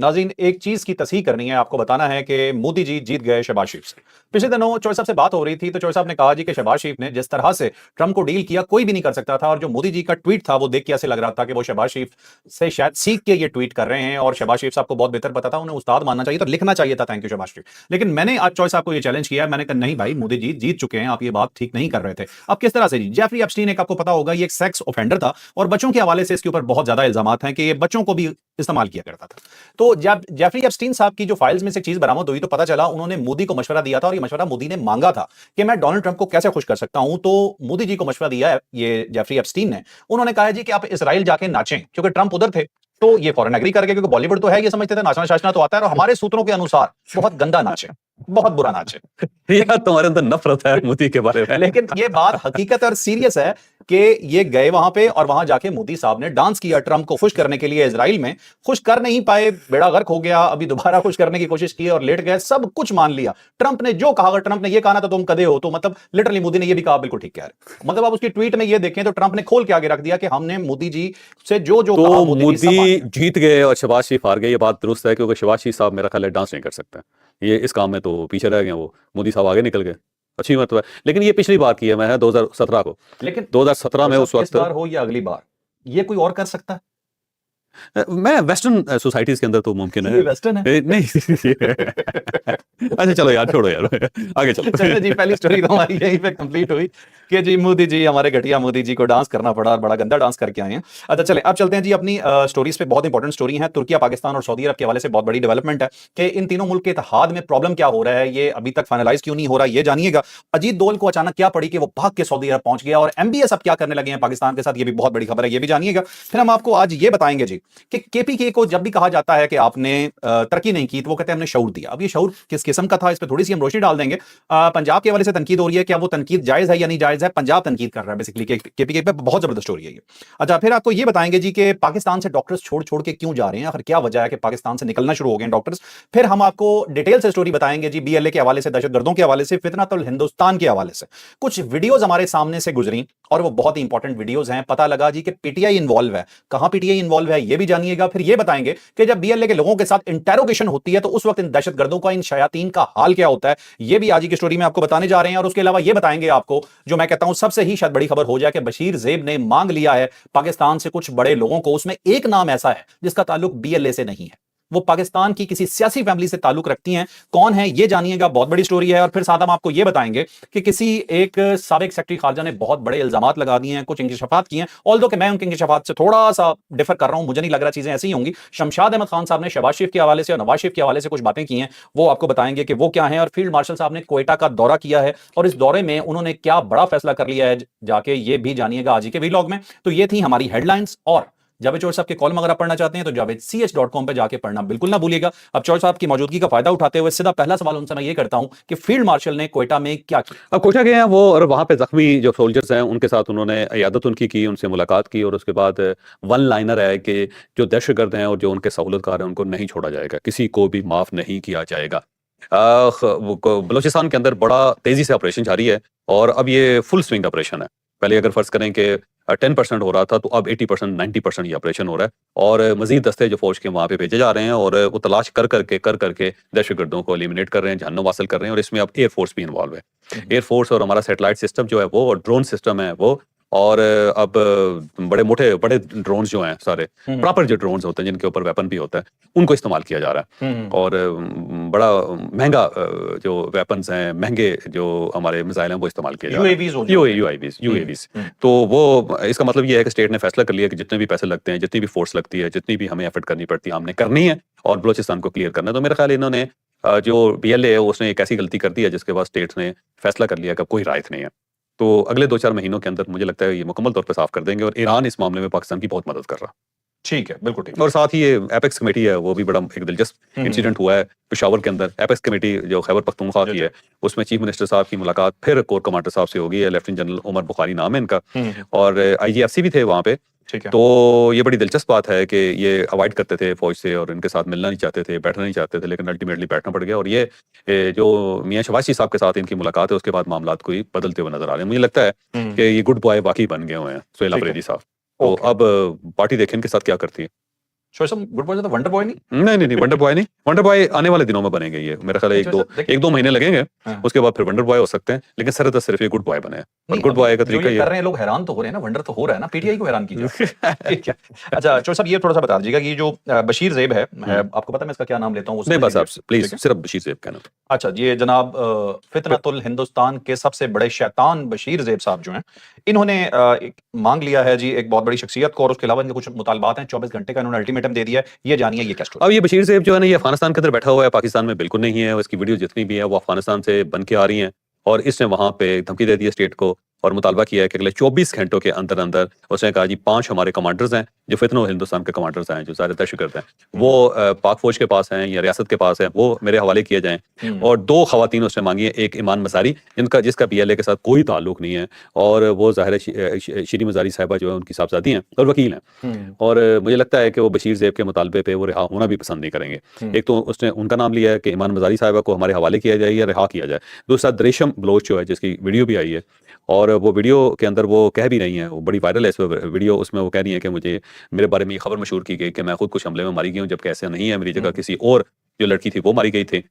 नाज़रीन, एक चीज की तस्हीह करनी है, आपको बताना है कि मोदी जी जीत गए शहबाज शरीफ से। पिछले दिनों चौधरी साहब से बात हो रही थी तो चौधरी साहब ने कहा जी कि शहबाज शरीफ ने जिस तरह से ट्रंप को डील किया कोई भी नहीं कर सकता था, और जो मोदी जी का ट्वीट था वो देख के ऐसे लग रहा था कि वो शहबाज शरीफ से शायद सीख के ये ट्वीट कर रहे हैं, और शहबाज शरीफ साहब को बहुत बेहतर पता था, उन्हें उस्ताद मानना चाहिए, तो लिखना चाहिए था थैंक यू शहबाज शरीफ। लेकिन मैंने आज चौधरी साहब को ये चैलेंज किया, मैंने कहा नहीं भाई, मोदी जी जीत चुके हैं, आप ये बात ठीक नहीं कर रहे थे। अब किस तरह से जी? जेफरी एप्स्टीन, एक आपको पता होगा, ये एक सेक्स ऑफेंडर था, और बच्चों के हवाले से इसके ऊपर बहुत ज्यादा इल्जाम हैं कि ये बच्चों को भी इस्तेमाल किया करता था। तो जब जेफरी एप्स्टीन साहब की जो फाइल्स में से चीज बरामद हुई तो पता चला उन्होंने मोदी को मशवरा दिया था, और ये मशवरा मोदी ने मांगा था कि मैं डोनाल्ड ट्रंप को कैसे खुश कर सकता हूं। तो मोदी जी को मशवरा दिया है ये जेफरी एप्स्टीन ने। उन्होंने कहा है जी कि आप इसराइल जाके नाचें, क्योंकि ट्रंप उधर थे, तो ये फौरन एग्री कर गए, क्योंकि बॉलीवुड तो है, ये समझते थे नाचना शाचना तो आता है, और हमारे सूत्रों के अनुसार बहुत गंदा नाचे, बहुत बुरा नाचे। यार तुम्हारे अंदर नफरत है मोदी के बारे में। लेकिन ये बात हकीकत और सीरियस है कि ये गए वहां पे, और वहां जाके मोदी साहब ने डांस किया ट्रंप को खुश करने के लिए। इजराइल में खुश कर नहीं पाए, बेड़ा गर्क हो गया, अभी दोबारा खुश करने की कोशिश की और लेट गए, सब कुछ मान लिया। ट्रंप ने जो कहा, अगर ट्रंप ने ये कहा ना तो तुम कदे हो, तो मतलब लिटरली मोदी ने ये भी कहा, बिल्कुल ठीक कह रहे। मतलब आप उसकी ट्वीट में ये देखें तो ट्रंप ने खोल के आगे रख दिया कि हमने मोदी जी से जो जो तो कहा, मोदी जीत गए और शहबाज शरीफ हार गए, ये बात दुरुस्त है? क्योंकि शहबाज शरीफ साहब मेरा ख्याल है डांस नहीं कर सकते, ये इस काम में तो पीछे रह गए, वो मोदी साहब आगे निकल गए, अच्छी बात है। लेकिन ये पिछली बार की है, मैं है 2017 को, लेकिन 2017 में उस इस वक्त बार हो या अगली बार, ये कोई और कर सकता है? मैं वेस्टर्न सोसाइटीज के अंदर तो मुमकिन है। ये वेस्टर्न है। नहीं अच्छा चलो यार, छोड़ो यार, आगे चलो। चलो जी, पहली स्टोरी तो हमारी यहीं पे कंप्लीट हुई कि जी मोदी जी, हमारे घटिया मोदी जी को डांस करना पड़ा, और बड़ा गंदा डांस करके आए हैं। अच्छा चलें, अब चलते हैं जी अपनी स्टोरीज पे। बहुत इंपॉर्टेंट स्टोरी है, तुर्की, पाकिस्तान और सऊदी अरब के हवाले से बहुत बड़ी डेवलपमेंट है कि इन तीनों मुल्क के इत्तेहाद में प्रॉब्लम क्या हो रहा है, ये अभी तक फाइनलाइज क्यों नहीं हो रहा, ये जानिएगा। अजीत दोवल को अचानक क्या पड़ी कि वो भाग के सऊदी अरब पहुंच गया, और एमबीएस अब क्या करने लगे हैं पाकिस्तान के साथ, ये भी बहुत बड़ी खबर है, ये भी जानिएगा। फिर हम आपको आज ये बताएंगे जी कि केपीके को जब भी कहा जाता है कि आपने तरक्की नहीं की, तो वो कहते हैं हमने शऊर दिया। अब ये शऊर किस किस्म का था, इस पर थोड़ी सी हम रोशनी डाल देंगे। पंजाब के हवाले से तनकीद हो रही है, क्या वो तनकीद जायज है या नहीं जायज है? पंजाब तनकीद कर रहा है बेसिकली केपीके पे, बहुत जबरदस्त स्टोरी है ये। अच्छा, फिर आपको ये बताएंगे जी कि पाकिस्तान से डॉक्टर्स छोड़ छोड़ के क्यों जा रहे हैं, आखिर क्या वजह है कि पाकिस्तान से निकलना शुरू हो गए डॉक्टर्स। फिर हम आपको डिटेल से स्टोरी बताएंगे जी बीएलए के हवाले से, दहशतगर्दों के हवाले से, फितनतुल हिंदुस्तान के हवाले से। कुछ वीडियोज हमारे सामने से गुजरी और वो बहुत ही इंपॉर्टेंट वीडियोज हैं। पता लगा जी कि पीटीआई इन्वॉल्व है, कहां पीटीआई इन्वॉल्व है ये भी जानिएगा। फिर ये बताएंगे कि जब बीएलए के लोगों के साथ इंटेरोगेशन होती है तो उस वक्त इन दहशतगर्दों का, इन शयातीन का हाल क्या होता है, ये भी आज की स्टोरी में आपको बताने जा रहे हैं। और उसके अलावा ये बताएंगे आपको, जो मैं कहता हूं सबसे ही शायद बड़ी खबर हो जाए, कि बशीर जेब ने मांग लिया है पाकिस्तान से कुछ बड़े लोगों को। उसमें एक नाम ऐसा है जिसका ताल्लुक बीएलए से नहीं है, वो पाकिस्तान की किसी सियासी फैमिली से ताल्लुक रखती हैं। कौन है ये जानिएगा, बहुत बड़ी स्टोरी है। और फिर साथ हम आपको ये बताएंगे कि किसी एक साबिक सेक्रेटरी खारजा ने बहुत बड़े इल्जामात लगा दिए हैं, कुछ इंकशाफात किए हैं, ऑल्दो कि मैं उनके इंकशाफात से थोड़ा सा डिफर कर रहा हूं, मुझे नहीं लग रहा चीजें ऐसी ही होंगी। शमशाद अहमद खान साहब ने शहबाज शरीफ के हवाले से और नवाज शरीफ के हवाले से कुछ बातें की हैं, वो आपको बताएंगे कि वो क्या है। और फील्ड मार्शल साहब ने क्वेटा का दौरा किया है, और इस दौरे में उन्होंने क्या बड़ा फैसला कर लिया है जाके, ये भी जानिएगा आज के वीलॉग में। तो ये थी हमारी हेडलाइंस। और जावेद चौधरी साहब के कॉलम अगर आप पढ़ना चाहते हैं तो javed.ch.com पे जाके पढ़ना बिल्कुल ना भूलिएगा। अब चौधरी साहब की मौजूदगी का फायदा उठाते हुए सीधा पहला सवाल उनसे मैं ये करता हूं कि फील्ड मार्शल ने क्वेटा में क्या किया? अब कोटा गए हैं वो, और वहां पे जख्मी जो सोल्जर्स हैं उनके साथ उन्होंने इयादत उनकी की, उनसे मुलाकात की, और उसके बाद वन लाइनर है कि जो दहशतगर्द हैं और जो उनके सहूलतकार हैं उनको नहीं छोड़ा जाएगा, किसी को भी माफ नहीं किया जाएगा। बलूचिस्तान के अंदर बड़ा तेजी से ऑपरेशन जारी है, और अब ये फुल स्विंग ऑपरेशन है। पहले अगर फर्ज करें कि 10% हो रहा था, तो अब 80% 90% ये ऑपरेशन हो रहा है, और मजीद दस्ते जो फौज के वहां पे भेजे जा रहे हैं, और वो तलाश कर करके दहशतगर्दों को एलिमिनेट कर रहे हैं, जहन्नुम हासिल कर रहे हैं। और इसमें अब एयरफोर्स भी इन्वॉल्व है, एयरफोर्स और हमारा सैटेलाइट सिस्टम जो है वो, और ड्रोन सिस्टम है वो, और अब बड़े ड्रोन जो हैं सारे प्रॉपर जो ड्रोन होते हैं जिनके ऊपर वेपन भी होता है, उनको इस्तेमाल किया जा रहा है। और बड़ा महंगा जो वेपन्स हैं, महंगे जो हमारे मिसाइल हैं, वो इस्तेमाल किए जा रहे हैं, यूएवीज। तो वो इसका मतलब ये है कि स्टेट ने फैसला कर लिया कि जितने भी पैसे लगते हैं, जितनी भी फोर्स लगती है, जितनी भी हमें एफर्ट करनी पड़ती है, हमने करनी है, और बलूचिस्तान को क्लियर करना है। तो मेरा ख्याल इन्होंने जो बीएलए है उसने एक ऐसी गलती कर दी है जिसके बाद स्टेट ने फैसला कर लिया कि कोई रायत नहीं है। तो अगले 2-4 महीनों के अंदर मुझे लगता है ये मुकम्मल तौर पर साफ कर देंगे, और ईरान इस मामले में पाकिस्तान की बहुत मदद कर रहा है। ठीक है, बिल्कुल ठीक। और साथ ही ये एपेक्स कमेटी है, वो भी बड़ा एक दिलचस्प इंसिडेंट हुआ है पेशावर के अंदर। एपेक्स कमेटी जो खैबर पख्तूनख्वा की है, उसमें चीफ मिनिस्टर साहब की मुलाकात फिर कोर कमांडर साहब से होगी, लेफ्टिनेंट जनरल उमर बुखारी नाम है इनका, और आईजीएफसी भी थे वहाँ पे। तो ये बड़ी दिलचस्प बात है कि ये अवॉइड करते थे फौज से, और इनके साथ मिलना नहीं चाहते थे, बैठना नहीं चाहते थे, लेकिन अल्टीमेटली बैठना पड़ गया। और ये जो मियां शहबाज शरीफ साहब के साथ इनकी मुलाकात है, उसके बाद मामलात कोई बदलते हुए नजर आ रहे हैं। मुझे लगता है कि ये गुड बॉय बाकी बन गए हुए हैं सुहेल अफरीदी साहब। तो अब पार्टी देखें इनके साथ क्या करती है। शोएब साहब गुड बॉय तो वंडर बॉय नहीं? नहीं, वंडर बॉय नहीं, वंडर बॉय आने वाले दिनों में बनेंगे ये, मेरा ख्याल है अच्छा, देखिए 1-2 महीने लगेंगे, हाँ। उसके बाद फिर वंडर बॉय हो सकते हैं, लेकिन सिर्फ ये गुड बॉय बने हैं। और नहीं, गुड अभी बॉय का जो तरीका ये ये कर रहे हैं लोग हैरान तो हो रहे हैं ना, वंडर तो हो रहा है ना, पीटीआई को हैरान कीजिए। ठीक है। अच्छा शोएब साहब ये थोड़ा-सा बता दीजिएगा कि ये जो बशीर ज़ेब है, आपको पता है मैं इसका क्या नाम लेता हूँ? वो नहीं समझ बस लीजिए, आप प्लीज ठीक है? सिर्फ बशीर ज़ेब कहना। अच्छा, ये जनाब फितनतुल हिंदुस्तान के सबसे बड़े शैतान बशीर ज़ेब साहब जो हैं, इन्होंने एक माँग लिया है जी एक बहुत बड़ी शख्सियत को और उसके अलावा इनके कुछ मुतालबात हैं, 24 घंटे का इन्होंने अल्टीमेटम दे दिया है। ये जानिए ये क्या स्टोरी अब ये बशीर ज़ेब जो है ना, ये अफगानिस्तान के अंदर बैठा हुआ है, पाकिस्तान में बिल्कुल नहीं है, और इसकी वीडियो जितनी भी है वो अफगानिस्तान से बन के आ रही हैं, और इसने वहां पे धमकी दे दी है स्टेट को, और मुतालबा किया है कि अगले 24 घंटों के अंदर अंदर, उसने कहा जी 5 हमारे कमांडर्स हैं जो फितनो हिंदुस्तान के कमांडर्स हैं, जो सारे दहशतगर्द हैं, वो पाक फौज के पास हैं या रियासत के पास हैं, वो मेरे हवाले किए जाएं। और 2 खवातीन उसने मांगी है, एक ईमान मज़ारी जिसका बीएलए के साथ कोई ताल्लुक नहीं है, और वो ज़ाहिर है शीरी मज़ारी साहिबा जो है उनकी साहबजादी हैं और वकील हैं, और मुझे लगता है कि वो बशीर ज़ेब के मुतालबे पे वो रिहा होना भी पसंद नहीं करेंगे। एक तो उसने उनका नाम लिया है कि ईमान मज़ारी साहिबा को हमारे हवाले किया जाए या रिहा किया जाए। दूसरा द्रेशम बलोच जो है, जिसकी वीडियो भी आई है, और वो वीडियो के अंदर वो कह भी रही हैं, वो बड़ी वायरल है इस वीडियो, उसमें वो कह रही हैं कि मुझे मेरे बारे में ये खबर मशहूर की गई कि मैं खुद कुछ हमले में मारी गई हूँ, जबकि ऐसा नहीं है, मेरी जगह किसी और जो लड़की थी वो मारी गई थी।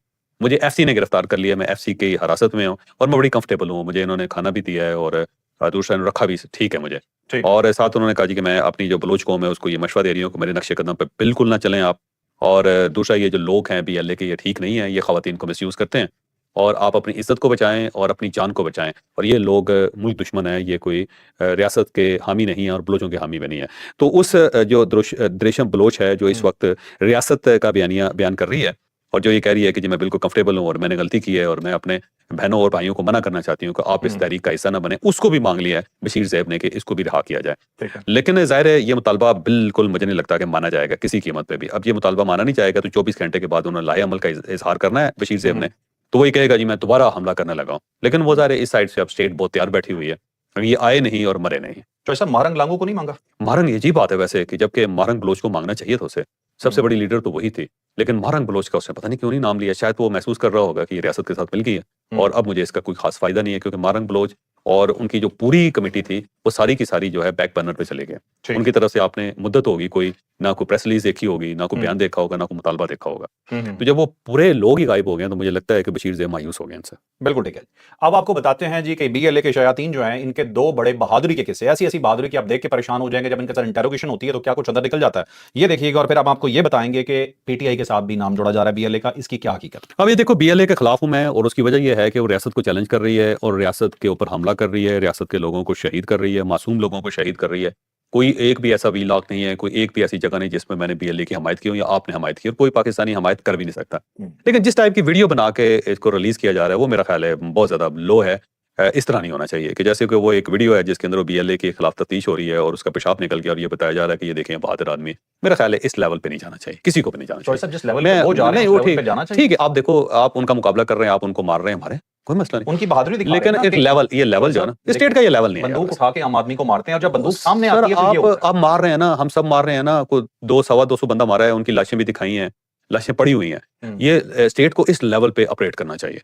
मुझे एफसी ने गिरफ्तार कर लिया, मैं एफसी की हिरासत में हूँ और मैं बड़ी कंफर्टेबल हूँ, मुझे इन्होंने खाना भी दिया है और दूसरा इन्होंने रखा भी ठीक है मुझे। ठीक। और साथ उन्होंने कहा जी कि मैं अपनी जो बलोच कौम है उसको ये मशवरा दे रही हूँ कि मेरे नक्शे कदम पे बिल्कुल ना चलें आप, और दूसरा ये जो लोग हैं बीएलए के, ये ठीक नहीं है, ये खवातीन को मिसयूज करते हैं, और आप अपनी इज्जत को बचाएं और अपनी जान को बचाएं, और ये लोग मुल्क दुश्मन है, ये कोई रियासत के हामी नहीं है और बलोचों के हामी भी नहीं है। तो उस जो द्रेशम बलोच है जो इस वक्त रियासत का बयान कर रही है, और जो ये कह रही है कि जी मैं बिल्कुल कंफर्टेबल हूँ और मैंने गलती की है और मैं अपने बहनों और भाइयों को मना करना चाहती हूँ कि आप इस तहरीक का हिस्सा ना बने, उसको भी मांग लिया है बशीर ज़ेब ने कि इसको भी रिहा किया जाए। ठीक है। लेकिन ज़ाहिर है ये मुतालबा बिल्कुल मुझे नहीं लगता कि माना जाएगा किसी कीमत पे भी। अब ये मुतालबा माना नहीं जाएगा तो 24 घंटे के बाद उन्होंने लाए अमल का इजहार करना है बशीर ज़ेब ने, तो वही कहेगा जी मैं दोबारा हमला करने लगा हूँ। लेकिन वो ज़ाहिर है इस साइड से अब स्टेट बहुत तैयार बैठी हुई है, ये आए नहीं और मरे नहीं। तो ऐसा मारंग लांगू को नहीं मांगा? मारंग अजीब बात है वैसे, कि जबकि मारंग बलोच को मांगना चाहिए था उसे, सबसे बड़ी लीडर तो वही थी, लेकिन मारंग बलोच का उसने पता नहीं क्यों नहीं नाम लिया। शायद वो महसूस कर रहा होगा कि ये रियासत के साथ मिल गई है और अब मुझे इसका कोई खास फायदा नहीं है, क्योंकि मारंग बलोच और उनकी जो पूरी कमेटी थी वो सारी की सारी जो है बैक बर्नर पे चले गए। उनकी तरफ से आपने मुद्दत होगी कोई, ना कोई प्रेस रिलीज देखी होगी, ना कोई बयान देखा होगा, ना कोई मुतालबा देखा होगा। तो जब वो पूरे लोग ही गायब हो गए तो मुझे लगता है कि बशीर ज़ेब मायूस हो गए इनसे। बिल्कुल ठीक है। अब आपको बताते हैं जी कि बीएलए के शयातीन जो हैं इनके 2 बड़े बहादुरी के किस्से, ऐसी-ऐसी बहादुरी कि आप देख के परेशान हो जाएंगे, जब इनके साथ इंटरोगेशन होती है तो क्या कुछ अंदर निकल जाता है। ये देखिएगा और फिर अब आपको ये बताएंगे कि पीटीआई के साथ भी नाम जोड़ा जा रहा है बीएलए का, इसकी क्या हकीकत है। अब ये देखो बीएलए के खिलाफ हूं मैं, और उसकी वजह यह है कि वो रियासत को चैलेंज कर रही है और रियासत के ऊपर हमला कर रही है, रियासत के लोगों को शहीद कर रही है, मासूम लोगों को शहीद कर रही है। कोई एक भी ऐसा वीलॉक नहीं है, कोई एक भी ऐसी जगह नहीं जिसमें मैंने बीएलए की हमायत की हो या आपने हमायत की, और कोई पाकिस्तानी हमायत कर भी नहीं सकता। लेकिन जिस टाइप की वीडियो बना के इसको रिलीज किया जा रहा है वो मेरा ख्याल है बहुत ज्यादा लो है। इस तरह नहीं होना चाहिए कि जैसे कि वो एक वीडियो है जिसके अंदर बीएलए के खिलाफ तफ्तीश हो रही है और उसका पेशाब निकल गया और ये बताया जा रहा है कि ये देखें बहादुर आदमी। मेरा ख्याल है इस लेवल पे नहीं जाना चाहिए, किसी को भी नहीं जाना तो चाहिए। सब जिस लेवल पे वो जा रहे हैं उस लेवल पे जाना चाहिए। ठीक है, आप देखो आप उनका मुकाबला कर रहे हैं, आप उनको मार रहे हैं, हमारे कोई मसला नहीं, उनकी बहादुरी दिखा रहे लेकिन हैं ना एक कि लेवल, ये लेवल जो है ना स्टेट का, ये लेवल नहीं है। बंदूक उठा के आम आदमी को मारते हैं और जब बंदूक सामने सर आती है तो ये होता है। आप मार रहे हैं ना, हम सब मार रहे हैं ना, कोई 200-250 बंदा मारा है, उनकी लाशें भी दिखाई हैं, लाशें पड़ी हुई हैं। ये स्टेट को इस लेवल पे ऑपरेट करना चाहिए।